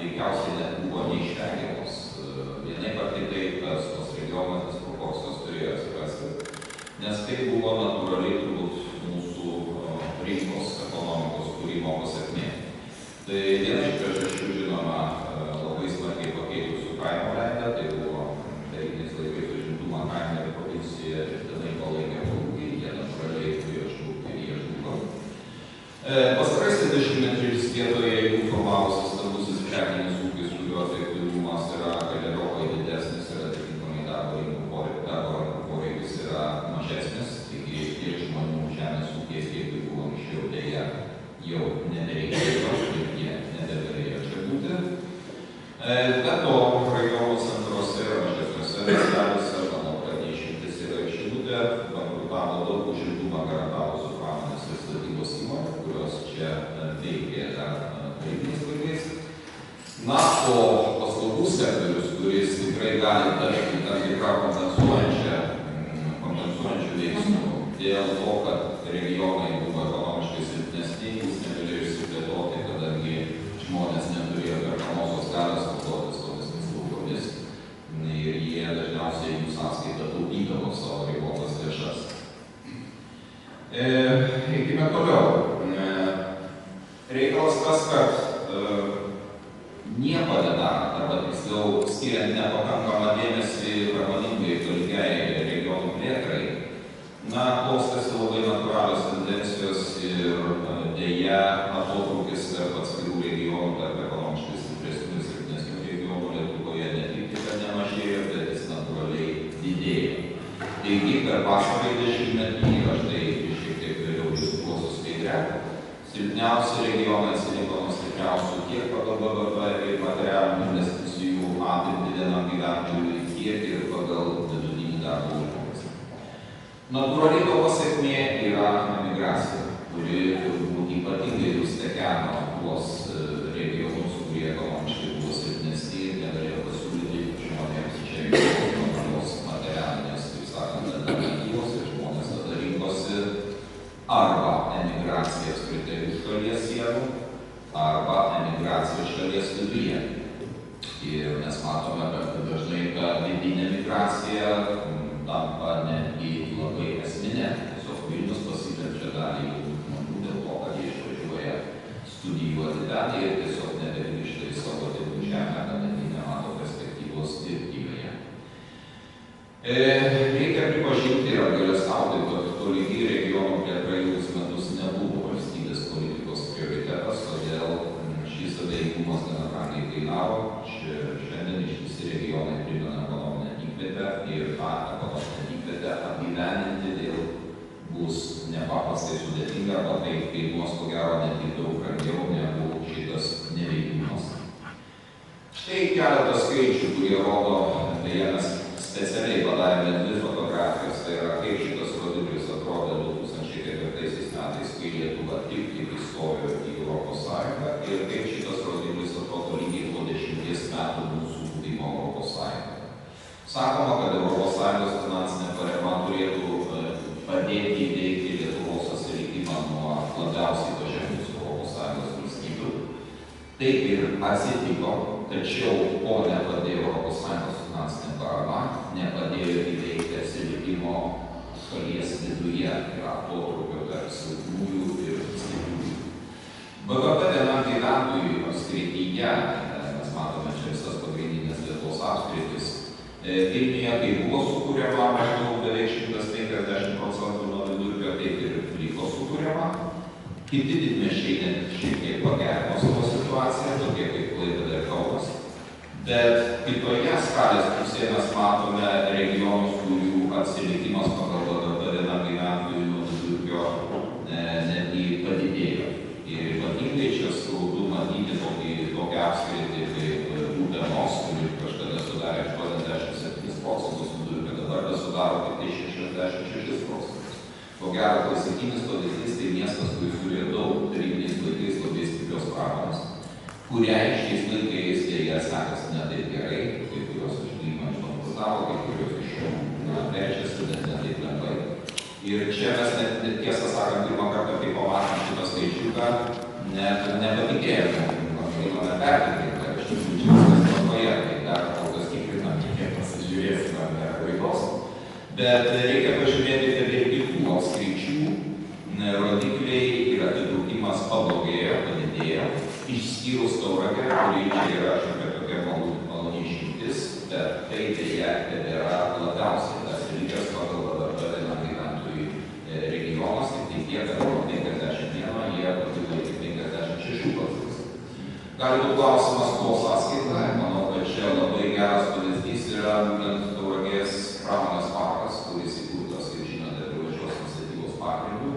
veikiausiai net buvo neišvengiamos. Vienaip ar kitaip tos regioninės proporcijos turėjo atsirasti, nes tai buvo natūraliai turbūt mūsų rinkos ekonomikos kūrimo pasekmė. Tai viena iš priežasčių, žinoma, labai smarkiai pakeitusių kaimo leidę, tai buvo tarybiniais laikais užimtumą kaime ir provincija ir tenai palaikė kolūkį, jie natūraliai turėjo žlugti ir jie žlugo. Pastaraisiais dešimtmečiais vietoje jų formavusis stambusis prekinis ūkis, kurio efektyvumas yra keleriopai didesnis ir atitinkamai darbo rinkų poreikis yra mažesnis, taigi tiek žmonių žemės ūkiai, kiek tai buvo anksčiau, deja jau nebereikėjo ir jie nebegalėjo čia būti. Be to, rajono centruose ir mažesniuose miesteliuose, manau, kad neišimtis yra ir Šilutė, bankrutavo daug užimtumą garantavusių pramonės ir statybos įmonių, kurios čia veikė dar tarybiniais laikais. Na, o paslaugų sektorius, kuris tikrai gali tapti tam tikrą kompensuojančių veiksmų dėl to, kad regionai buvo ekonomiškai silpnesni, jis negalėjo išsiplėtoti, kadangi žmonės neturėjo perkamosios galios naudotis tomis paslaugomis ir jie dažniausiai jų sąskaitą taupydavo savo ribotas lėšas. Eikime toliau. Reikalas tas, kad nieko nedarant, arba tiksliau skiriant nepakankamą dėmesį pramoningai tolygiai regionų plėtrai, na, klostėsi labai natūralios tendencijos ir deja atotrūkis tarp atskirų regionų, tarp ekonomiškai stipresnių ir silpnesnių regionų Lietuvoje ne tik kad nemažėjo, bet jis natūraliai didėjo. Taigi, per pastarąjį dešimtmetį, aš tai šiek tiek vėliau iliustruosiu skaidrę, silpniausi regionai atsiliko nuo stipriausių tiek pagal BVP ir materialinių investicijų apimtį vienam gyventojui, tiek ir pagal vidutinį darbo užmokestį. Natūraliai to pasekmė yra emigracija, kuri turbūt ypatingai nustekeno tuos regionus, kurie ekonomiškai buvo silpnesni ir negalėjo pasiūlyti žmonėms čia normalios materialinės, taip sakant, alternatyvos ir žmonės tada rinkosi arba emigracija apskritai už šalies sienų, arba emigracija šalies viduje. Ir mes matome, kad dažnai ta vidinė migracija tampa netgi labai esminė. Tiesiog Vilnius pasiverčia dalį žmonių dėl to, kad jie išvažiuoja studijuoti ten ir tiesiog nebegrįžta į savo tėvų žemę, kadangi nemato perspektyvos dirbti joje. Reikia pripažinti ir apgailestauti, kad tolygi regionų plėtra ilgus metus nebuvo valstybės politikos prioritetas, todėl šis abejingumas gana brangiai kainavo. Šiandien ištisi regionai primena ekonominę dykvietę ir tą ekonominę dykvietę apgyvendinti dėl bus nepaprastai sudėtinga, arba tai kainuos ko gero netgi daug brangiau negu šitas neveikumas. Štai keletas skaičių, kurie rodo, beje, mes specialiai padarėme dvi fotografijas, tai yra kaip šitas rodiklis atrodė 2004 metais, kai Lietuva tik įstojo į Europos Sąjungą ir kaip šitas rodiklis atrodo lygiai po 10 metų mūsų buvimo Europos Sąjungoje. Sakoma, kad Europos Sąjungos finansinė parema turėtų padėti įveikti Lietuvos atsilikimą nuo labiausiai pažengusių Europos Sąjungos valstybių. Taip ir atsitiko, tačiau ko nepadėjo Europos Sąjungos finansinė parama, nepadėjo įveikti atsilikimo šalies viduje ir atotrūkio tarp silpnųjų ir stipriųjų. BVP vienam gyventojui apskrityje, mes matome čia visas pagrindinės Lietuvos apskritis, Vilniuje, kai buvo sukūriama maždaug beveik 150% nuo vidurkio, taip ir liko sukūriama. Kiti didmiesčiai net šiek tiek pagerino savo situaciją, tokie kaip Klaipėda ir Kaunas. Bet kitoje skalės pusėje mes matome regionus, kurių atsilikimas pagal BVP vienam gyventojui nuo vidurkio netgi padidėjo. Ir ypatingai čia skaudu matyti tokią apskritį kaip Utenos, kuri kažkada sudarė 87% vidurkio, dabar sudaro tik 66%. Ko gero, klasikinis pavyzdys tai miestas, kuris turėjo daug tarybiniais laikais labai stiprios pramonės, kuriai šiais laikais dėja sekasi ne taip gerai, kai kurios iš Krymo išbankrutavo, kai kurios iš jų plečiasi, bet ne taip lengvai. Ir čia mes net tiesą sakant, pirmą kartą, kai pamatėm šitą skaičiuką, nepatikėjome, žinome pertikėti, kad iš Bet reikia pažiūrėti, kad ir kitų apskričių rodikliai ir atitrūkimas pablogėjo, padidėjo, išskyrus Tauragę, kuri čia yra šiokia tokia maloni išimtis, bet tai dėja tebėra labiausiai tas dalykas pagal dabartinę gyventojų regionas, tik tiek, kad nuo 51 jie pakilo iki 56%. Gali būti klausimas, ko sąskaita. Manau, kad čia labai geras pavyzdys yra būtent Tauragės pramonės parkas, kuris įkurtas, kaip žinote, privačios iniciatyvos pagrindu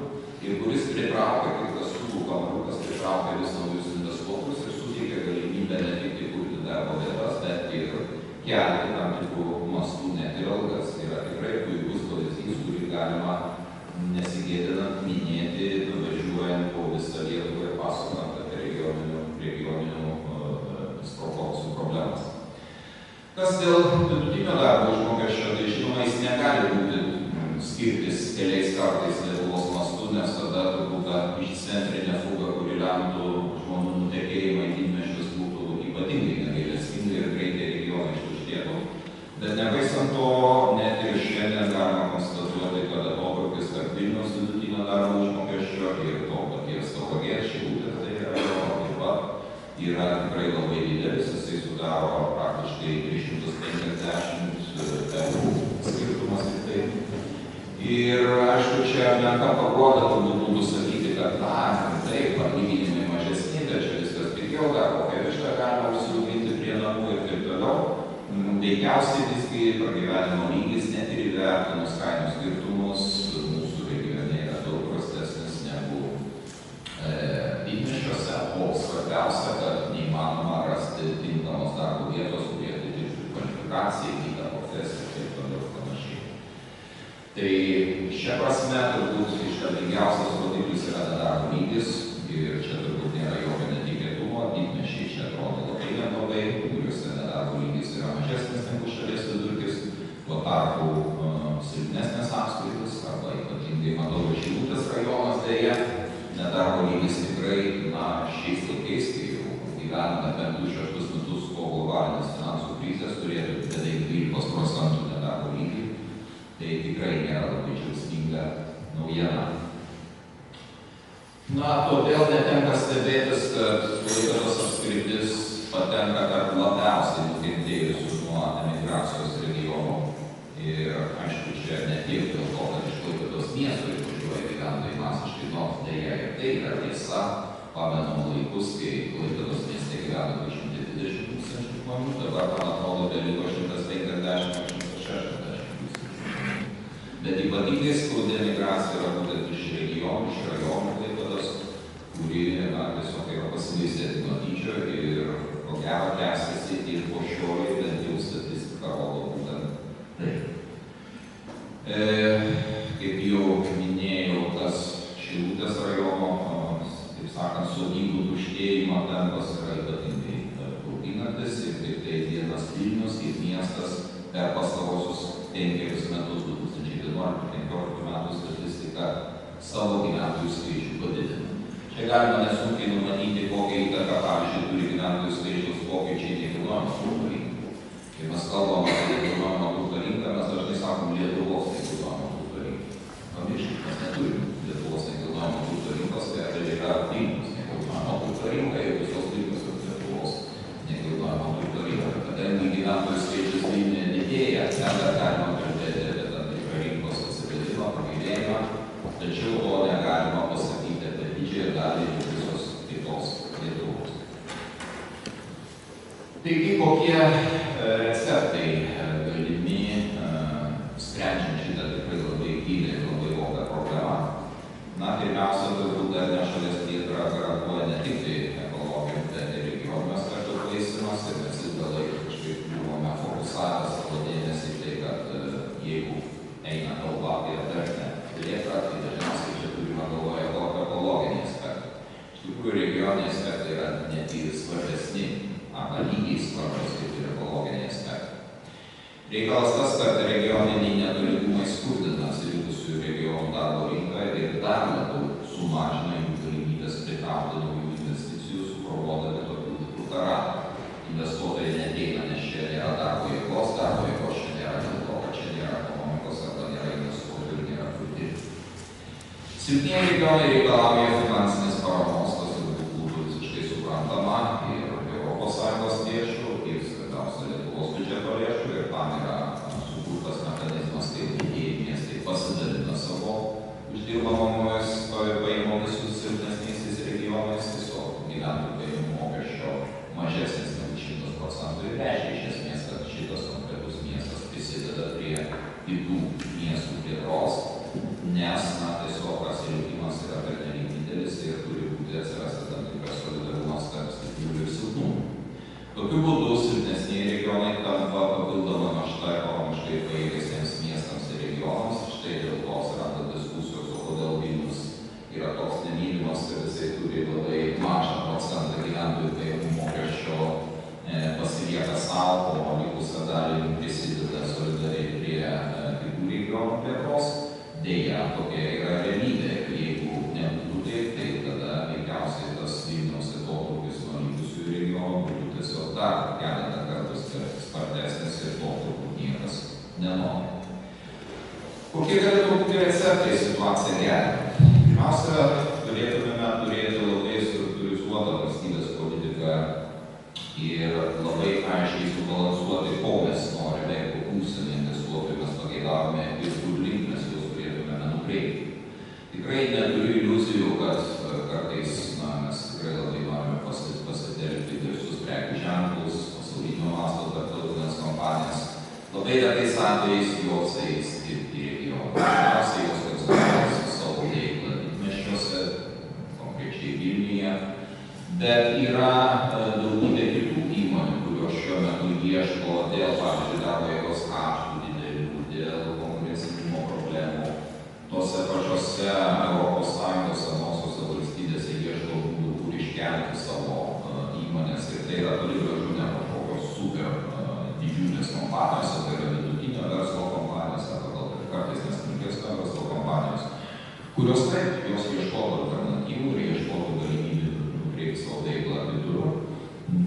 ir kuris pritraukia, kaip tas sūdų kamuoliukas pritraukia vis naujus investuotojus ir suteikia galimybę ne tik įkurti darbo vietas, bet ir kelti tam tikrų mastų net ir algas. Tai yra tikrai puikus pavyzdys, kurį galima nesigėdinant minėti, nuvažiuojant po visą Lietuvą ir pasakojant apie regioninių proporcijų problemas. Kas dėl vidutinio darbo užmokesčio, tai žinoma, jis negali būti skirtis keliais kartais Lietuvos mastu, nes tada turbūt ta išcentrinė fuga, kuri lemtų žmonių nutekėjimą į didmiesčius, būtų ypatingai negailestinga ir greitai regionai ištuštėtų. Bet nepaisant to, net ir šiandien galima konstatuoti, kad atotrūkis tarp Vilniaus vidutinio darbo užmokesčio ir to paties Tauragės Šilutės, tai taip pat yra tikrai labai didelis, jisai sudaro praktiškai 350 eurų skirtumas ir tai. Ir aišku, čia menka paguoda turbūt būtų sakyti, kad taip, atlyginimai mažesni, bet čia viskas pigiau, dar kokią vištą galima užsiauginti prie namų ir taip toliau. Veikiausiai visgi pragyvenimo lygis, net ir įvertinus kainų skirtumus, mūsų regione yra daug prastesnis negu didmiesčiuose, o svarbiausia, kad neįmanoma rasti tinkamos darbo vietos, kurie atitiktų kvalifikaciją, kitą profesiją ir taip toliau ir panašiai. Tai šia prasme turbūt iškalbingiausias rodiklis yra nedarbo lygis ir čia turbūt nėra jokio netikėtumo, didmiesčiai čia atrodo labai neblogai, kuriuose nedarbo lygis yra mažesnis negu šalies vidurkis, tuo tarpu silpnesnės apskritis arba ypatingai Madovų Šilutės rajonas dėja, nedarbo lygis tikrai, šiais laikais, kai jau gyvename 5-6 metus po globalinės finansų krizės, turėtų beveik 12% nedarbo lygį, tai tikrai nėra labai džiaugsminga naujiena. Todėl netenka stebėtis, kad Klaipėdos apskritis patenka tarp labiausiai nukentėjusių nuo emigracijos regionų. Ir aišku, čia ne tiek dėl to, kad iš Klaipėdos miesto išvažiuoja gyventojai masiškai, nors dėja ir tai yra tiesa. Pamenam laikus, kai Klaipėdos mieste gyveno 220 tūkstančių žmonių, dabar man atrodo beliko 150-160 tūkstančių. Bet ypatingai skaudi emigracija yra būtent iš regionų, iš rajonų Klaipėdos, kuri tiesiog yra pasibaisėti nuo dydžio ir ko gero tęsiasi ir po šiolei, bent jau statistika rodo būtent tai. Kaip jau minėjau, tas Šilutės rajono, taip sakant, sodybų tuštėjimo tempas yra ypatingai bauginantis ir tik tai vienas Vilnius kaip miestas per pastarosius 5 metus, 2011-2015 metų statistika, savo gyventojų skaičių padidino. Čia galima nesunkiai numatyti, kokią įtaką, pavyzdžiui, turi gyventojų skaičiaus pokyčiai nekilnojamo turto rinkai. Kai mes kalbam apie nekilnojamo turto rinką, mes dažnai sakom Lietuvos nekilnojamo turto rinkai. Pamirškit, mes neturim Lietuvos nekilnojamo turto rinkos, tai yra Vilniaus nekilnojamo turto rinka ir visos likusios Lietuvos nekilnojamo turto rinka. Kadangi gyventojų skaičius Vilniuje didėja, ten dar galima kalbėti apie tam tikrą rinkos atsigalimą, pagilėjimą, tačiau to negalima pasakyti apie didžiąją dalį visos kitos Lietuvos. Taigi, kokie receptai galimi sprendžiant šitą tikrai labai gilią ir labai ilgą problemą? Pirmiausia, turbūt dar ne šalies plėtra garantuoja ne tik tai ekologinį, bet ir regioninio aspekto plėstimas ir mes ilgą laiką kažkaip buvome fokusavę savo dėmesį į tai, kad jeigu eina kalba apie darnią plėtrą, tai dažniausiai čia turime galvoje ekologinį aspektą. Iš tikrųjų, regioniniai aspektai yra net ir svarbesni arba lygiai svarbus kaip ir ekologiniai aspektai. Reikalas tas, kad regioniniai netolygumai skurdina atsiliekusių regionų darbo rinką ir dar labiau sumažina jų galimybės pritraukti naujų investicijų, suformuodami tokių tikrų ratą. Investuotojai neateina, nes čia nėra darbo jėgos čia nėra dėl to, kad čia nėra ekonomikos arba nėra Silpnieji regionai reikalauja finansinės paramos, tas būtų visiškai suprantama ir ES lėšų, ir svarbiausia Lietuvos biudžeto lėšų, ir tam yra sukurtas mechanizmas, kaip didieji miestai pasidalina savo uždirbamomis pajamomis su silpnesniais regionais, tiesiog gyventojų pajamų mokesčio mažesnis negu 100% ir reiškia iš esmės, kad šitas konkretus miestas prisideda prie kitų miestų plėtros, nes tiesiog atsilikimas yra pernelyg didelis ir turi būti atsirasti tam tikras solidarumas tarp stiprių ir silpnų. Tokiu būdu silpnesnieji regionai tampa papildoma našta ekonomiškai pajėgesniems miestams ir regionams. Štai dėl to atsiranda diskusijos, o kodėl Vilnius yra toks nemylimas, kad jisai turi labai mažą procentą gyventojų pajamų mokesčio pasilieka savo, o likusią dalį prisideda solidariai prie kitų regionų plėtros. Deja, tokia yra realybė. Jeigu nebūtų taip, tai tada veikiausiai tas Vilniaus atotrūkis nuo likusių regionų būtų tiesiog dar keletą kartų spartesnis ir to turbūt niekas nenori. Kokie galėtų būti receptai situaciją gerinti? Pirmiausia, turėtumėme turėti labai struktūrizuotą valstybės politiką ir labai aiškiai subalansuoti, ko mes norime ir kokių užsienio investuotojų mes pageidavome ir kur link mes juos turėtumėme nukreipti. Tikrai neturiu iliuzijų, kad kartais mes tikrai labai norime pasitelkti visus prekių ženklus, pasaulinio masto tarptautinės kompanijas. Labai retais atvejais jos eis dirbti į regioną. Dažniausiai jos koncentruojasi savo veiklą didmiesčiuose, konkrečiai Vilniuje, bet yra daugybė kitų įmonių, kurios šiuo metu ieško dėl, pavyzdžiui, darbo jėgos kaštų didelių, dėl konkurencingumo problemų. Tose pačiose ES senosiose valstybėse ieško būdų, kur iškelti savo įmonės. Ir tai yra toli gražu ne kažkokios super didžiulės kompanijos, tai yra vidutinio verslo kompanijos, arba gal ir kartais nesmulkesnio verslo kompanijos, kurios taip, jos ieškotų alternatyvų ir ieškotų galimybių nukreipti savo veiklą kitur,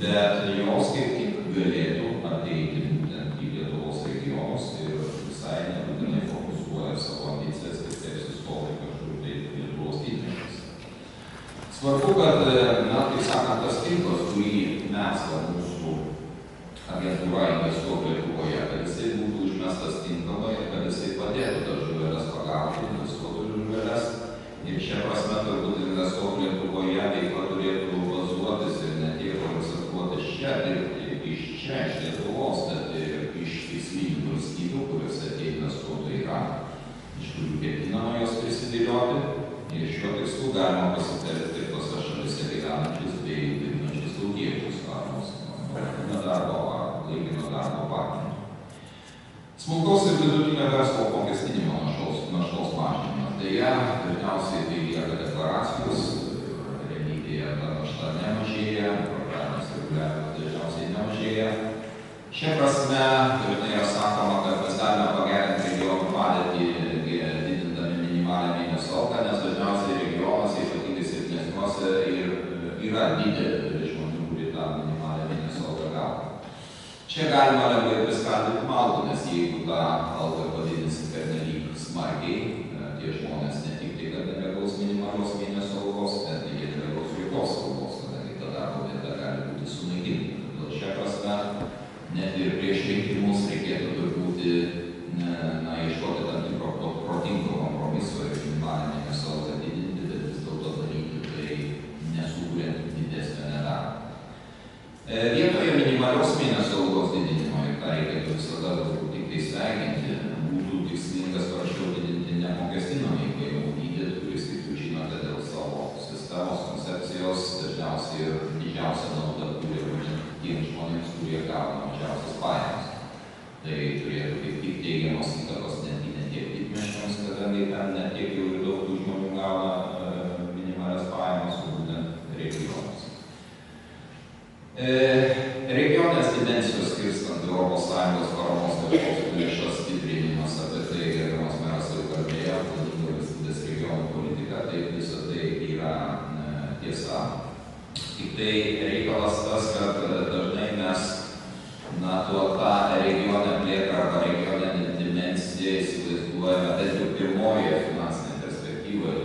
bet jos kaip tik galėtų ateiti būtent į Lietuvos regionus ir visai nebūtinai fokusuoja savo ambicijas ir taip sustoja kažkur tai Lietuvos didmiesčiuose. Svarbu, kad, kaip sakant, tas tinklas, kurį mes mūsų agentūra investuotų Lietuvoje, kad jisai būtų užmestas tinkamai ir kad jisai padėtų tas žuveles pagauti, investuotojų žuveles. Ir šia prasme turbūt investuotojų Lietuvoje veikla turėtų bazuotis ir ne tiek koncentruotis čia, dirbti iš čia, iš Lietuvos, bet ir iš tikslynių valstybių, kuriuose tie investuotojai yra, iš kurių ketinama jos prisidėlioti. Ir šiuo tikslu galima pasitelkti tose šalise gyvenančius bei dirbančius tautiečius, ar nuotolinio darbo, ar laikino darbo partnerių. Smulkaus ir vidutinio verslo apmokestinimo naštos mažinimas. Deja, dažniausiai tai lieka deklaracijos, realybėje ta našta nemažėja, programos reguliavimas dažniausiai nemažėja. Šia prasme, dažnai yra sakoma, kad mes galime pagerinti regionų padėtį, didindami minimalią mėnesio algą, nes dažniausiai regionuose, ypatingai silpnesniuose, yra didelė žmonių, kurie tą minimalią mėnesio algą gauna. Čia galima lengvai priskaldyti maldą, nes jeigu tą algą padidinsi pernelyg smarkiai, tie žmonės ne tik tai, kad negaus minimalios mėnesio algos, bet jie negaus jokios algos, kadangi ta darbo vieta gali būti sunaikinta. Todėl šia prasme, net ir prieš rinkimus reikėtų turbūt ieškoti tam tikro protingo kompromiso ir minimalią mėnesio algą didinti, bet vis dėlto daryti tai nesukuriant didesnio nedarbą. Vietoje minimalios mėnesio algos didinimo, ir tą reikėtų visada tik tai sveikinti, būtų tikslingas prašiau didinti neapmokestinamąjį pajamų dydį, kuris, kaip jūs žinote, dėl savo sistemos koncepcijos dažniausiai ir didžiausia nauda turi būtent tiems žmonėms, kurie gauna mažiausias pajamas. Tai turėtų kaip tik teigiamos įtakos netgi ne tiek didmiesčiams, kadangi ten ne tiek jau ir daug tų žmonių gauna minimalias pajamas, o būtent regionuose. Regioninės dimensijos skirstant ES paramos lėšas stiprinimas, apie tai gerbiamas meras jau kalbėjo, vadinga valstybės regionų politika, tai visa tai yra tiesa. Tik tai reikalas tas, kad dažnai mes tą regionę plėtrą arba regioninę dimensiją įsivaizduojame, bent jau pirmoje finansinėje perspektyvoje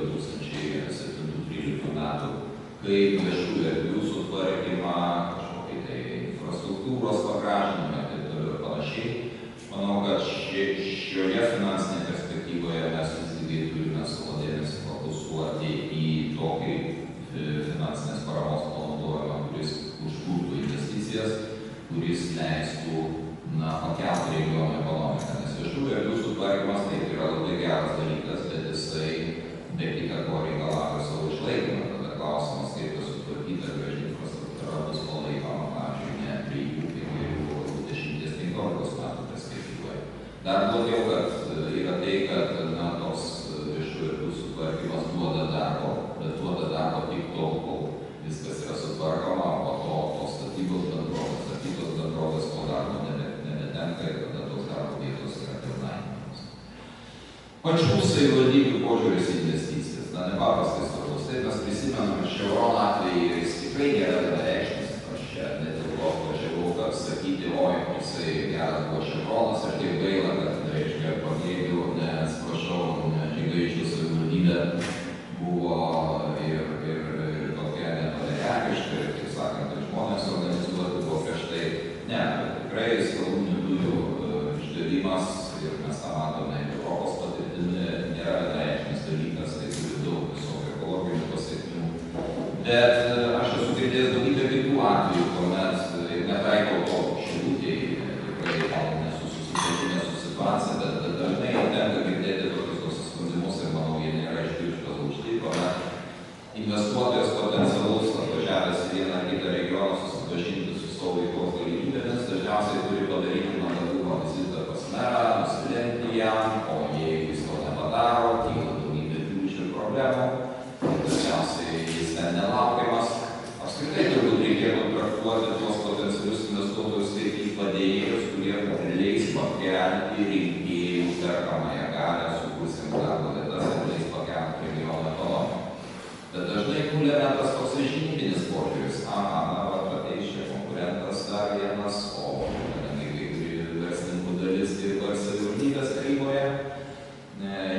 investicijas, kuris leistų pakelti regiono ekonomiką. Nes viešųjų erdvių sutvarkymas taip yra labai geras dalykas, bet jisai be kita ko reikalauja savo išlaikymą. Tada klausimas, kaip tas sutvarkyta graži infrastruktūra bus palaikoma, pavyzdžiui, ne 3-10-15 metų perspektyvoje. Dar blogiau, kad yra tai, kad toks viešųjų erdvių sutvarkymas duoda darbo, bet duoda darbo tik tol, kol viskas yra sutvarkoma, o tos statybos bendrovės po darbo nebetenka ir tada tos darbo vietos yra pilnainimas. Pačių savivaldybių požiūris į investicijas, nepaprastai svarbus. Taip mes prisimename Chevron atvejį ir jis tikrai nėra vienareikšmis. Aš čia ne dėl to važiavau, kad sakyti, oi, jisai geras buvo Chevronas, aš taip gaila, kad, reiškia, pagėgių, atsiprašau, Žygaičių savivaldybė buvo ir tokia netoliaregiška, ir, kaip sakant, kad žmonės organizuoti buvo prieš tai. Ne, bet tikrai skalūninių dujų išdavimas, ir mes tą matome ir Europos patirtimi, nėra vienareikšmis dalykas, tai turi daug visokių ekologinių pasiekmių. Bet aš esu girdėjęs daugybę kitų atvejų, kuomet ir netaikau to šilutėj, tikrai nesu susipažinęs su situacija, bet dažnai jau tenka girdėti tokius skundimus ir manau, jie nėra išpirštos aukštai, kuomet investuotojas potencialus atvažiavęs į vieną ar kitą regioną susipažinti su savo veiklos galimybėmis, dažniausiai turi padaryti mandagumą vizitą pas merą, nusilenkti jam, o jeigu jis to nepadaro, kyla daugybė kliūčių ir problemų, dažniausiai jis ten nelaukiamas. Apskritai turbūt reikėtų traktuoti tuos potencialius investuotojus kaip į padėjėjus, kurie leis pakelti rinkėjų perkamąją galią, sukursiems darbo vietas ir leis pakelti regiono ekonomiką. Bet dažnai nulėmė tas toks žinybinis požiūris. Ateis čia konkurentas dar vienas, o kadangi kai kuri verslininkų dalis dirba ir savivaldybės taryboje,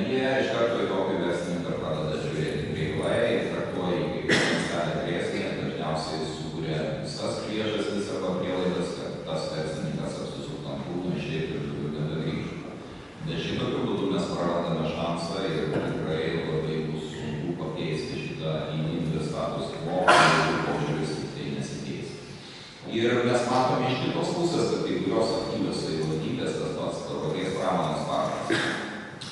jie iš karto į tokį verslininką pradeda žiūrėti kreivai ir traktuoja jį kaip potencialią grėsmę, dažniausiai sukuria visas priežastis arba prielaidas, kad tas verslininkas apsisuktų ant kūnų, išeitų ir nebegrįžtų. Bet šitokiu būdu mes prarandame šansą ir tikrai labai bus sunku pakeisti šitą įvykdą status quo, jeigu požiūris į tai nesikeis. Ir mes matome iš kitos pusės, kad kai kurios aktyvios savivaldybės, tas pats Tauragės pramonės parkas,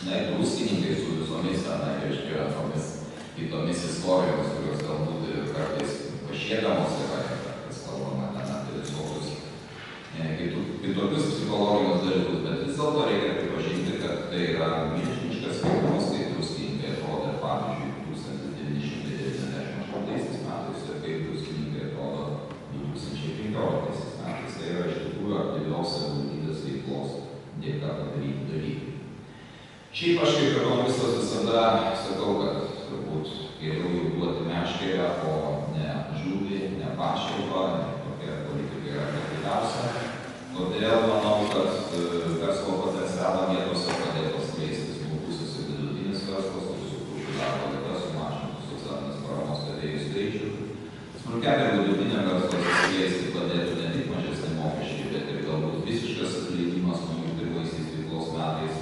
druskininkai su visomis, reiškia, tomis kitomis istorijomis, kurios galbūt ir kartais pašiedamos yra, kartais kalbama apie visokius kitokius psichologinius dalykus, bet vis dėlto reikia pripažinti, kad tai yra milžiniškas skirtumas, kaip druskininkai atrodė, pavyzdžiui, 1998 metais ir kaip druskininkai atrodo 2015 metais. Tai yra iš tikrųjų aktyvios savivaldybės veiklos dėka padaryti dalykai. Šiaip aš kaip ekonomistas visada sakau, kad turbūt geriau jau duoti meškerę, o ne žuvį, ne pašalpą, tokia politika yra efektyviausia. Todėl manau, kad verslo potencialą vietose padėtų skleisti smulkusis ir vidutinis verslas, kuris sukurtų darbo vietas, sumažintų socialinės paramos gavėjų skaičių. Smulkiam ir vidutiniam verslas skleisti padėtų ne tik mažesni mokesčiai, bet ir galbūt visiškas atleidimas nuo jų pirmaisiais veiklos metais.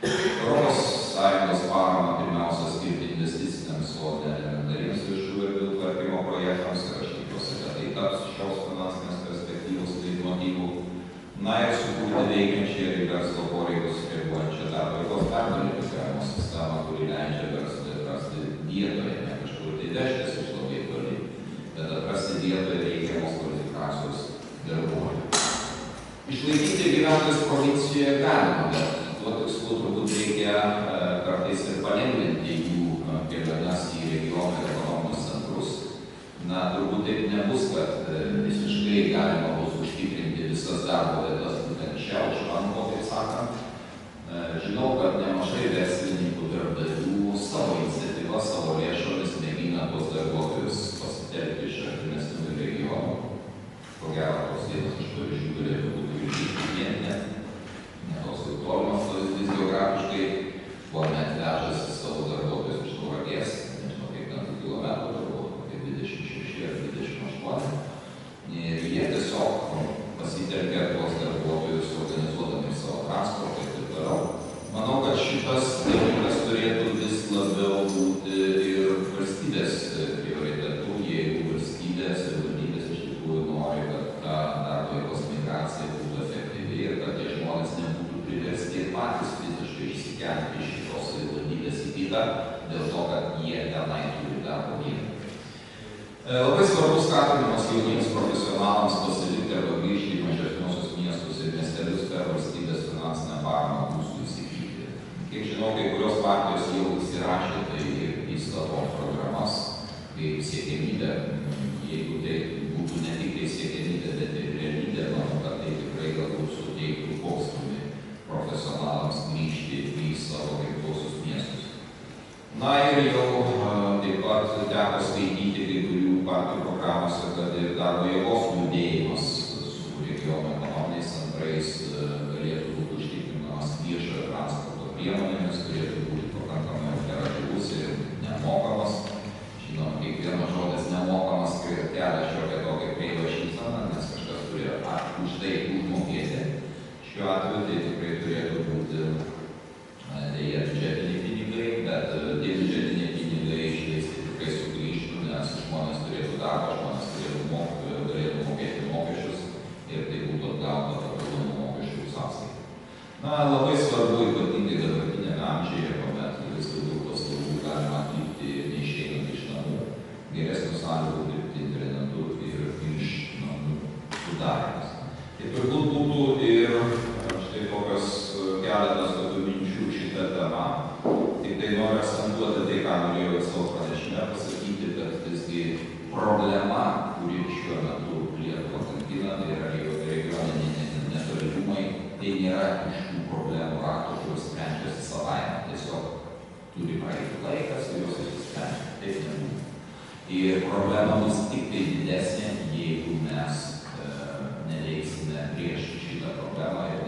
Europos Sąjungos paramą pirmiausia skirti investiciniams, o ne elementariems viešųjų erdvių tvarkymo projektams, ir aš tikiuosi, kad tai taps šios finansinės perspektyvos leitmotyvų. Na ir sukurti veikiančią ir verslo poreikius reaguojančią darbo jėgos perkvalifikavimo sistemą, kuri leidžia verslui atrasti vietoje, ne kažkur tai vežtis iš labai toli, bet atrasti vietoje reikiamos kvalifikacijos darbuotojų. Išlaikyti gyventojus provincijoje galima, bet tuo tikslu turbūt reikia kartais ir palengvinti jų keliones į regionų ir ekonominius centrus. Na, turbūt taip nebus, kad visiškai galima bus užtikrinti visas darbo vietas būtent čia, už ranko, taip sakant. Žinau, kad nemažai verslininkų darbdavių savo iniciatyvą, savo lėšomis mėgina tuos darbuotojus pasitelkti iš artimesnių regionų. Ko gero, tos vienas iš pavyzdžių galėtų būti Vilnius vietinė, ne tos jau tolimas pavyzdys geografiškai, kuomet vežasi savo darbuotojus iš Tauragės, nežinau, kiek ten kilometrų, turbūt apie 26 ar 28. Ir jie tiesiog pasitelkia tuos darbuotojus, organizuodami savo transportą ir taip toliau. Manau, kad šitas dalykas turėtų vis labiau būti ir valstybės prioritetų, jeigu valstybės ir valdybės iš tikrųjų nori, kad ta skatinimas jauniems profesionalams pasilikti arba grįžti į mažesniuosius miestus ir miestelius per valstybės finansinę paramą būstų įsigyti. Kiek žinau, kai kurios partijos jau įsirašė tai į savo programas, kaip siekiamybė, jeigu tai būtų ne tik tai siekiamybė, bet ir realybė, manau, kad tai tikrai galbūt suteiktų postūmį profesionalams grįžti į savo gimtuosius miestus. Na ir jau taip pat teko skaityti kai kurių partijų programose, kad ir darbo jėgos judėjimas su regiono ekonominiais centrais galėtų būti užtikrinamas viešojo transporto priemonėmis, turėtų būti pakankamai operatyvus ir nemokamas. Žinoma, kiekvienas žodis nemokamas kelia šiokią tokią kreivą šypseną, nes kažkas turėjo už tai užmokėti. Šiuo atveju tai tikrai turėtų būti dėja biudžetiniai pinigai, bet tie biudžetiniai pinigai išleisti tikrai sugrįžtų, nes žmonės turėtų darbą, žmonės galėtų mokėti mokesčius ir tai būtų atgauta papildomų mokesčių sąskaita. Na, labai svarbu ypatingai dabartinėme amžiuje, kuomet vis daugiau paslaugų galima atlikti neišeinant iš namų, geresnių sąlygų dirbti internetu ir iš namų sudarymas. Tai turbūt būtų ir štai tokios keletas tokių minčių šitą temą. Tik tai noriu akcentuoti tai, ką norėjau savo pranešime pasakyti, kad visgi problema, kuri šiuo metu Lietuvą kankina, tai yra regioniniai netolygumai, tai nėra iš tų problemų rato, kurios sprendžiasi savaime. Tiesiog turi praeiti laikas ir jos išsisprendžia. Taip nebūtų. Ir problema bus tik tai didesnė, jeigu mes neveiksime prieš šitą problemą ir